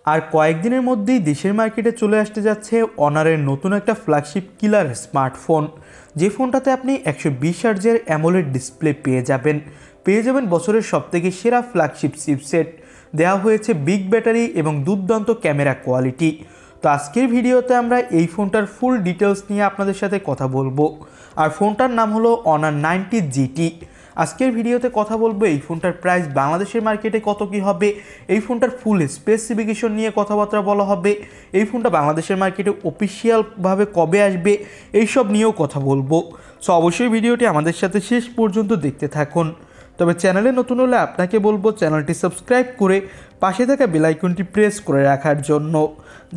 আর কয়েকদিনের মধ্যেই দেশের মার্কেটে চলে আসতে যাচ্ছে অনারের নতুন একটা ফ্ল্যাগশিপ কিলার স্মার্টফোন, যে ফোনটাতে আপনি 120 হার্জের অ্যামোলেড ডিসপ্লে পেয়ে যাবেন বছরের সবথেকে সেরা ফ্ল্যাগশিপ চিপসেট, দেওয়া হয়েছে বিগ ব্যাটারি এবং দুর্দান্ত ক্যামেরা কোয়ালিটি। তো আজকের ভিডিওতে আমরা এই ফোনটার ফুল ডিটেলস নিয়ে আপনাদের সাথে কথা বলবো। আর ফোনটার নাম হলো অনার 90 জিটি। আজকের ভিডিওতে কথা বলবো এই ফোনটার প্রাইস বাংলাদেশের মার্কেটে কত কি হবে, এই ফোনটার ফুল স্পেসিফিকেশন নিয়ে কথাবার্তা বলা হবে, এই ফোনটা বাংলাদেশের মার্কেটে অফিসিয়ালভাবে কবে আসবে এইসব নিয়েও কথা বলবো। সো অবশ্যই ভিডিওটি আমাদের সাথে শেষ পর্যন্ত দেখতে থাকুন। তবে চ্যানেলে নতুন হলে আপনাকে বলবো চ্যানেলটি সাবস্ক্রাইব করে পাশে থাকা বেল আইকনটি প্রেস করে রাখার জন্য,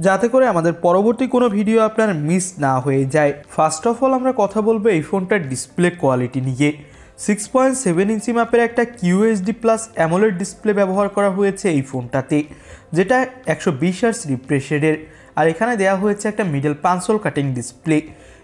যাতে করে আমাদের পরবর্তী কোনো ভিডিও আপনার মিস না হয়ে যায়। ফার্স্ট অফ অল আমরা কথা বলবো এই ফোনটার ডিসপ্লে কোয়ালিটি নিয়ে। 6.7 ইঞ্চি মাপের একটা QHD প্লাস অ্যামোলেড ডিসপ্লে ব্যবহার করা হয়েছে এই ফোনটাতে, যেটা 120 হার্জ রিফ্রেশ রেটের। আর এখানে দেওয়া হয়েছে একটা মিডল পাঞ্চল কাটিং ডিসপ্লে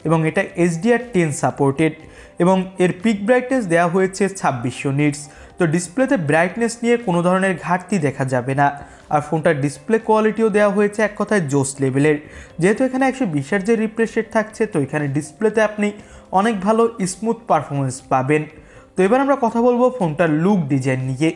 এবং এটা HDR10 সাপোর্টেড এবং এর পিক ব্রাইটনেস দেওয়া হয়েছে 2600 নিটস। তো ডিসপ্লেতে ব্রাইটনেস নিয়ে কোনো ধরনের ঘাটতি দেখা যাবে না। আর ফোনটার ডিসপ্লে কোয়ালিটিও দেওয়া হয়েছে এক কথায় জোস লেভেলের, যেহেতু এখানে 120 হার্জের রিফ্রেশ রেট থাকছে, তো এখানে ডিসপ্লেতে আপনি অনেক ভালো স্মুথ পারফরমেন্স পাবেন। তো এবার আমরা কথা বলবো ফোনটার লুক ডিজাইন নিয়ে।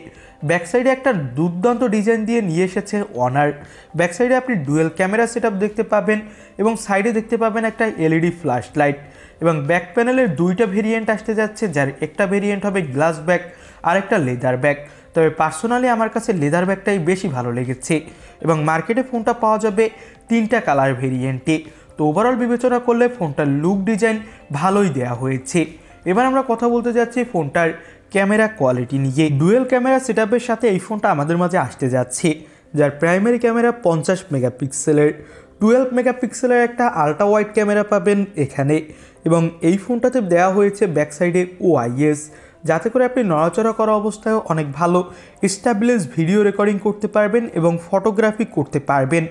ব্যাক সাইডে একটা দুর্দান্ত ডিজাইন দিয়ে নিয়ে এসেছে অনার। ব্যাক সাইডে আপনি ডুয়েল ক্যামেরা সেটআপ দেখতে পাবেন এবং সাইডে দেখতে পাবেন একটা LED ফ্ল্যাশ লাইট এবং ব্যাক প্যানেলের দুইটা ভেরিয়েন্ট আসতে যাচ্ছে, যার একটা ভেরিয়েন্ট হবে গ্লাস ব্যাক আর একটা লেদার ব্যাক। তবে পার্সোনালি আমার কাছে লেদার ব্যাকটাই বেশি ভালো লেগেছে এবং মার্কেটে ফোনটা পাওয়া যাবে 3টা কালার ভেরিয়েন্টে। তো ওভারঅল বিবেচনা করলে ফোনটার লুক ডিজাইন ভালোই দেওয়া হয়েছে। এবার আমরা কথা বলতে যাচ্ছি ফোনটার ক্যামেরা কোয়ালিটি নিয়ে। ডুয়েল ক্যামেরা সেটআপের সাথে এই ফোনটা আমাদের মাঝে আসতে যাচ্ছে, যার প্রাইমারি ক্যামেরা 50 মেগাপিক্সেলের, 12 মেগাপিক্সেলের একটা আলট্রা ওয়াইড ক্যামেরা পাবেন এখানে এবং এই ফোনটাতে দেওয়া হয়েছে ব্যাক সাইডে OIS, যাতে করে আপনি নড়াচড়া করা অবস্থায় অনেক ভালো স্ট্যাবলিশ ভিডিও রেকর্ডিং করতে পারবেন এবং ফটোগ্রাফি করতে পারবেন।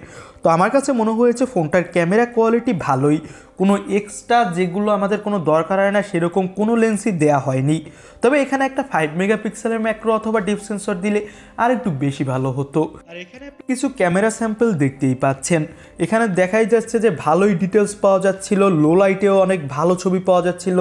তো আমার কাছে মনে হয়েছে ফোনটার ক্যামেরা কোয়ালিটি ভালোই, কোনো এক্সট্রা যেগুলো আমাদের কোনো দরকার হয় না সেরকম কোনো লেন্সই দেওয়া হয়নি। তবে এখানে একটা 5 মেগাপিক্সেলের ম্যাক্রো অথবা ডিপ সেন্সর দিলে আর একটু বেশি ভালো হতো। আর এখানে আপনি কিছু ক্যামেরা স্যাম্পল দেখতেই পাচ্ছেন, এখানে দেখাই যাচ্ছে যে ভালোই ডিটেলস পাওয়া যাচ্ছিল, লো লাইটেও অনেক ভালো ছবি পাওয়া যাচ্ছিল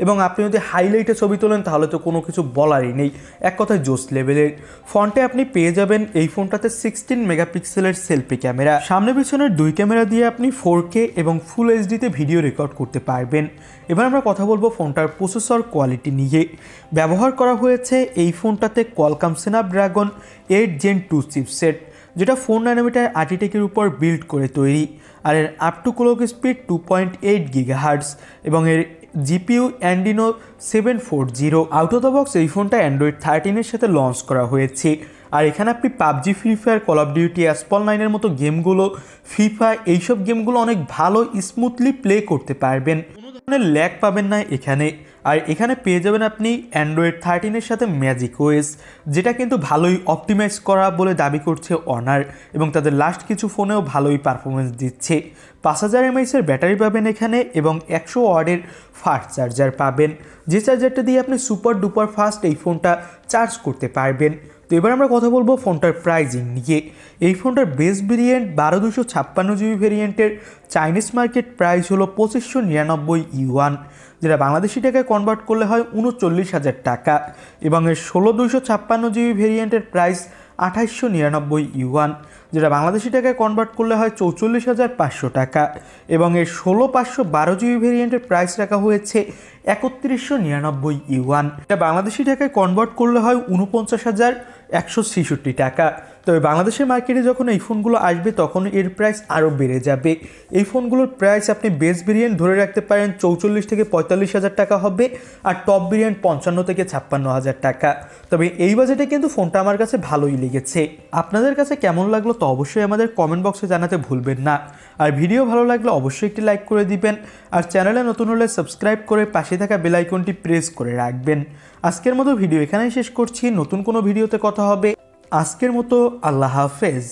এবং আপনি যদি হাইলাইটে ছবি তোলেন তাহলে তো কোনো কিছু বলারই নেই, এক কথায় জোস লেভেলের। ফ্রন্টে আপনি পেয়ে যাবেন এই ফোনটাতে 16 মেগাপিক্সেলের সেলফি ক্যামেরা, সামনে পিছনের দুই ক্যামেরা দিয়ে আপনি 4K এবং ফুল এইচডিতে ভিডিও রেকর্ড করতে পারবেন। এবার আমরা কথা বলবো ফোনটার প্রসেসর কোয়ালিটি নিয়ে। ব্যবহার করা হয়েছে এই ফোনটাতে কোয়ালকম স্ন্যাপড্রাগন 8 Gen 2 চিপসেট, যেটা 4 ন্যানোমিটার আর্কিটেক্টের উপর বিল্ড করে তৈরি। আর এর up to clock speed 2.8 GHz এবং এর GPU অ্যান্ডিনো 740। Out of the box এই ফোনটা অ্যান্ড্রয়েড 13-এর সাথে লঞ্চ করা হয়েছে। আর এখানে আপনি PUBG, free fire, call of duty, asphalt 9-এর মতো গেমগুলো, ফিফা, এইসব গেমগুলো অনেক ভালো স্মুথলি প্লে করতে পারবেন, কোনো ধরনের ল্যাগ পাবেন না এখানে। আর এখানে পেয়ে যাবেন আপনি অ্যান্ড্রয়েড 13-এর সাথে ম্যাজিক OS, যেটা কিন্তু ভালোই অপটিমাইজ করা বলে দাবি করছে অনার এবং তাদের লাস্ট কিছু ফোনেও ভালোই পারফরমেন্স দিচ্ছে। 5000 mAh ব্যাটারি পাবেন এখানে এবং 100 ওয়াটের ফাস্ট চার্জার পাবেন, যে চার্জারটা দিয়ে আপনি সুপার ডুপার ফাস্ট এই ফোনটা চার্জ করতে পারবেন। তো এবার আমরা কথা বলবো ফোনটার প্রাইজিং নিয়ে। এই ফোনটার বেস ভেরিয়েন্ট 12256GB ভেরিয়েন্টের চাইনিজ মার্কেট প্রাইস হলো 2599 ইউয়ান, যেটা বাংলাদেশি টাকায় কনভার্ট করলে হয় 39,000 টাকা এবং এর 16256GB ভেরিয়েন্টের প্রাইস 2899 ইউয়ান, যেটা বাংলাদেশি টাকায় কনভার্ট করলে হয় 44,500 টাকা এবং এর 16512GB ভেরিয়েন্টের প্রাইস রাখা হয়েছে 3199 ইউয়ান, এটা বাংলাদেশি টাকায় কনভার্ট করলে হয় 49,166 টাকা। তবে বাংলাদেশের মার্কেটে যখন এই ফোনগুলো আসবে তখন এর প্রাইস আরও বেড়ে যাবে। এই ফোনগুলোর প্রাইস আপনি বেস ভেরিয়েন্ট ধরে রাখতে পারেন 44 থেকে 45,000 টাকা হবে আর টপ ভেরিয়েন্ট 55 থেকে 56,000 টাকা। তবে এই বাজেটে কিন্তু ফোনটা আমার কাছে ভালোই লেগেছে। আপনাদের কাছে কেমন লাগলো তো অবশ্যই আমাদের কমেন্ট বক্সে জানাতে ভুলবেন না। আর ভিডিও ভালো লাগলে অবশ্যই একটি লাইক করে দিবেন আর চ্যানেলে নতুন হলে সাবস্ক্রাইব করে পাশে থাকা বেল আইকনটি প্রেস করে রাখবেন। আজকের মতো ভিডিও এখানেই শেষ করছি, নতুন কোনো ভিডিওতে কথা হবে। আজকের মতো আল্লাহ হাফেজ।